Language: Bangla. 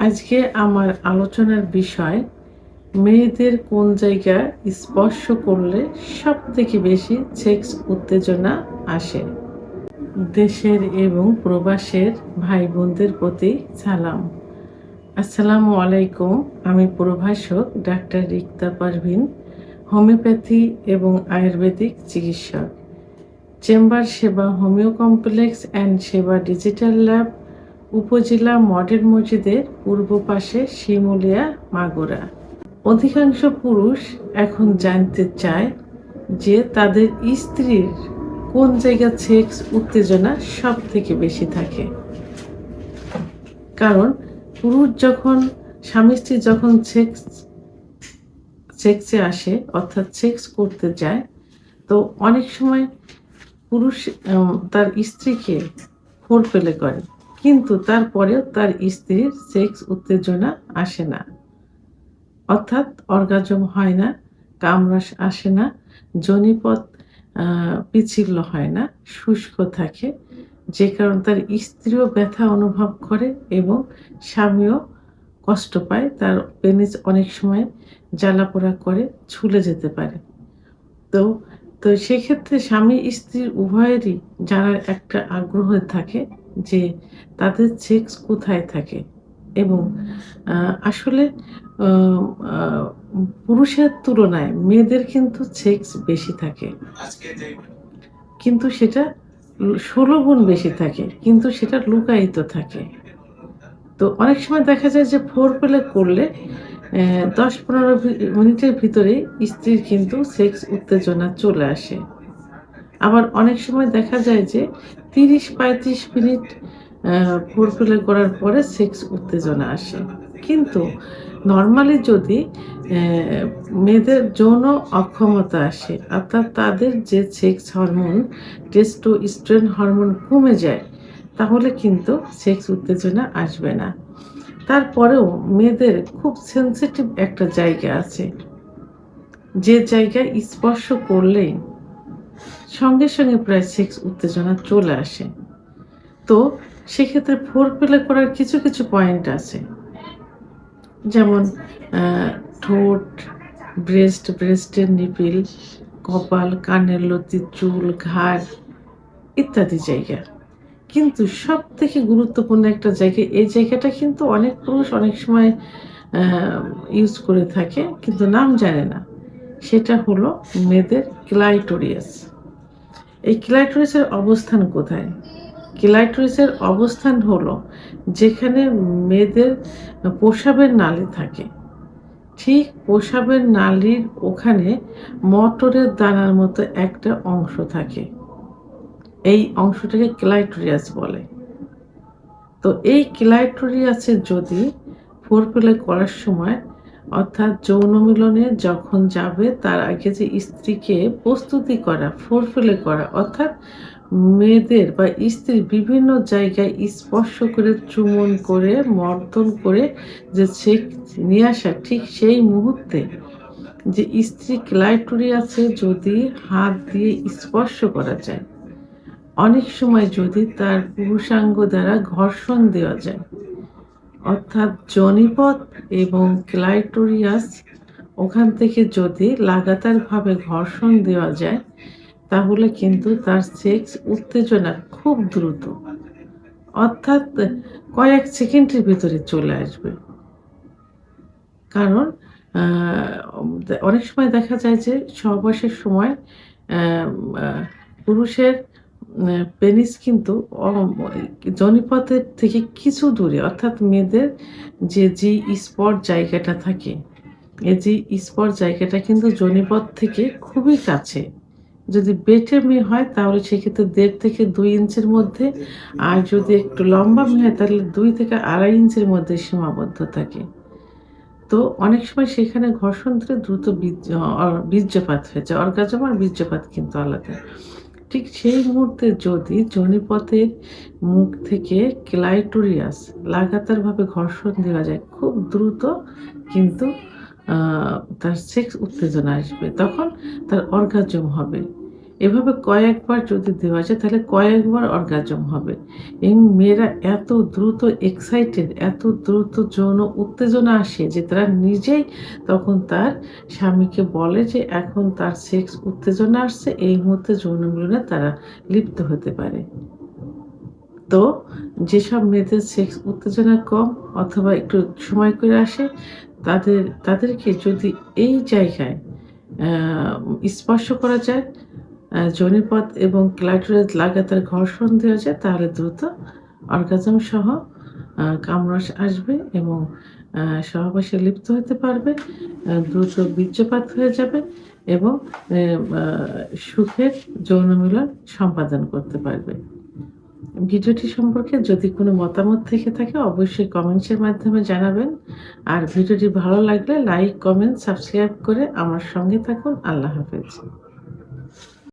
আজকে আমার আলোচনার বিষয় মেয়েদের কোন জায়গা স্পর্শ করলে সবথেকে বেশি সেক্স উত্তেজনা আসে। দেশের এবং প্রবাসের ভাই বোনদের প্রতি সালাম। আসসালামু আলাইকুম। আমি প্রভাষক ডাক্তার রিক্তা পারভিন, হোমিওপ্যাথি এবং আয়ুর্বেদিক চিকিৎসক, চেম্বার সেবা, হোমিও কমপ্লেক্স অ্যান্ড সেবা ডিজিটাল ল্যাব, উপজেলা মডেল মসজিদের পূর্ব পাশে শিমুলিয়া, মাগুরা। অধিকাংশ পুরুষ এখন জানতে চায় যে তাদের স্ত্রীর কোন জায়গায় সেক্স উত্তেজনা সব থেকে বেশি থাকে। কারণ পুরুষ যখন স্বামী স্ত্রী যখন সেক্সে আসে অর্থাৎ সেক্স করতে যায়, তো অনেক সময় পুরুষ তার স্ত্রীকে ফোরপ্লে করে, কিন্তু তারপরেও তার স্ত্রীর সেক্স উত্তেজনা আসে না, অর্থাৎ অর্গাজম হয় না, কামরাস আসে না, যোনিপথ পিচ্ছিল হয় না, শুষ্ক থাকে, যে কারণে তার স্ত্রীও ব্যথা অনুভব করে এবং স্বামীও কষ্ট পায়। তার পেনিস অনেক সময় জ্বালাপোড়া করে ঝুলে যেতে পারে। তো তো সেক্ষেত্রে স্বামী স্ত্রীর উভয়েরই জানার একটা আগ্রহ থাকে যে তাদের সেক্স কোথায় থাকে, এবং আসলে পুরুষের তুলনায় মেয়েদের কিন্তু সেক্স বেশি থাকে, কিন্তু সেটা 16 গুণ বেশি থাকে, কিন্তু সেটা লুকায়িত থাকে। তো অনেক সময় দেখা যায় যে ফোরপ্লে করলে 10-15 মিনিটের ভিতরে স্ত্রীর কিন্তু সেক্স উত্তেজনা চলে আসে। আবার অনেক সময় দেখা যায় যে 30-35 মিনিট ফোরপ্লে করার পরে সেক্স উত্তেজনা আসে। কিন্তু নরমালি যদি মেয়েদের যৌন অক্ষমতা আসে, অর্থাৎ তাদের যে সেক্স হরমোন টেস্টোস্টেরন হরমোন কমে যায়, তাহলে কিন্তু সেক্স উত্তেজনা আসবে না। তারপরেও মেয়েদের খুব সেনসিটিভ একটা জায়গা আছে, যে জায়গায় স্পর্শ করলেই সঙ্গে সঙ্গে প্রায় সেক্স উত্তেজনা চলে আসে। তো সেক্ষেত্রে ফোরপ্লে করার কিছু কিছু পয়েন্ট আছে, যেমন ঠোঁট, ব্রেস্টের নিপিল, কপাল, কানের লতি, চুল, ঘাড় ইত্যাদি জায়গা। কিন্তু সব থেকে গুরুত্বপূর্ণ একটা জায়গা, এই জায়গাটা কিন্তু অনেক পুরুষ অনেক সময় ইউজ করে থাকে কিন্তু নাম জানে না, সেটা হলো মেয়েদের ক্লাইটোরিয়াস। এই ক্লাইটোরিসের অবস্থান কোথায়? ক্লাইটোরিসের অবস্থান হলো যেখানে মেয়েদের প্রস্রাবের নালী থাকে, ঠিক প্রস্রাবের নালীর ওখানে মটরের দানার মতো একটা অংশ থাকে। এই অংশটাকে ক্লাইটোরিয়াস বলে। তো এই ক্লাইটোরিয়াসে যদি ফোরপ্লে করার সময়, অর্থাৎ যৌন মিলনে যখন যাবে তার আগে যে স্ত্রীকে প্রস্তুতি করা, ফোরপ্লে করা, অর্থাৎ মেয়েদের বা স্ত্রীর বিভিন্ন জায়গায় স্পর্শ করে, চুম্বন করে, মর্দন করে যে সেক্স নিয়ে আসা, ঠিক সেই মুহূর্তে যে স্ত্রী ক্লাইটোরিয়াসে যদি হাত দিয়ে স্পর্শ করা যায়, অনেক সময় যদি তার পুরুষাঙ্গ দ্বারা ঘর্ষণ দেওয়া যায়, অর্থাৎ যোনিপথ এবং ক্লাইটোরিয়াস ওখান থেকে যদি লাগাতারভাবে ঘর্ষণ দেওয়া যায়, তাহলে কিন্তু তার সেক্স উত্তেজনা খুব দ্রুত, অর্থাৎ কয়েক সেকেন্ডের ভিতরে চলে আসবে। কারণ অনেক সময় দেখা যায় যে সহবাসের সময় পুরুষের পেনিস কিন্তু যোনিপথের থেকে কিছু দূরে, অর্থাৎ মেয়েদের যে স্পট জায়গাটা থাকে, এই যে স্পট জায়গাটা কিন্তু যোনিপথ থেকে খুবই কাছে। যদি বেটে মেয়ে হয় তাহলে সেক্ষেত্রে 1.5 থেকে 2 ইঞ্চির মধ্যে, আর যদি একটু লম্বা মেয়ে হয় তাহলে 2 থেকে 2.5 ইঞ্চির মধ্যে সীমাবদ্ধ থাকে। তো অনেক সময় সেখানে ঘর্ষণ ধরে দ্রুত বীর্যপাত হয়ে যায়। অর্গাজম আর বীর্যপাত কিন্তু আলাদা। ঠিক সেই মুহূর্তে যদি যোনিপথের মুখ থেকে ক্লাইটোরিয়াস লাগাতারভাবে ঘর্ষণ দেওয়া যায়, খুব দ্রুত কিন্তু তার সেক্স উত্তেজনা আসবে, তখন তার অর্গাজম হবে। এভাবে কয়েকবার যদি দেওয়া যায় তাহলে কয়েকবার অর্গাজম হবে। এই মেয়েরা এত দ্রুত এক্সাইটেড, এত দ্রুত যৌন উত্তেজনা আসে যে তারা নিজেই তখন তার স্বামীকে বলে যে এখন তার সেক্স উত্তেজনা আসছে, এই মুহূর্তে যৌন মিলনে তারা লিপ্ত হতে পারে। তো যেসব মেয়েদের সেক্স উত্তেজনা কম অথবা একটু সময় করে আসে তাদেরকে যদি এই জায়গায় আ স্পর্শ করা যায়, যোনিপথ এবং ক্লাইটোরিস লাগাতার ঘর্ষণ দেওয়া যায় তাহলে দ্রুত অর্গাজম সহ কামরস আসবে এবং সহবাসে লিপ্ত হতে পারবে। দ্রুত বীর্যপাত হয়ে যাবে এবং এ আ সুখের যৌন মিলন সম্পাদন করতে পারবে। ভিডিওটি সম্পর্কে যদি কোনো মতামত থেকে থাকে অবশ্যই কমেন্টসের মাধ্যমে জানাবেন। আর ভিডিওটি ভালো লাগলে লাইক, কমেন্ট, সাবস্ক্রাইব করে আমার সঙ্গে থাকুন। আল্লাহ হাফেজ।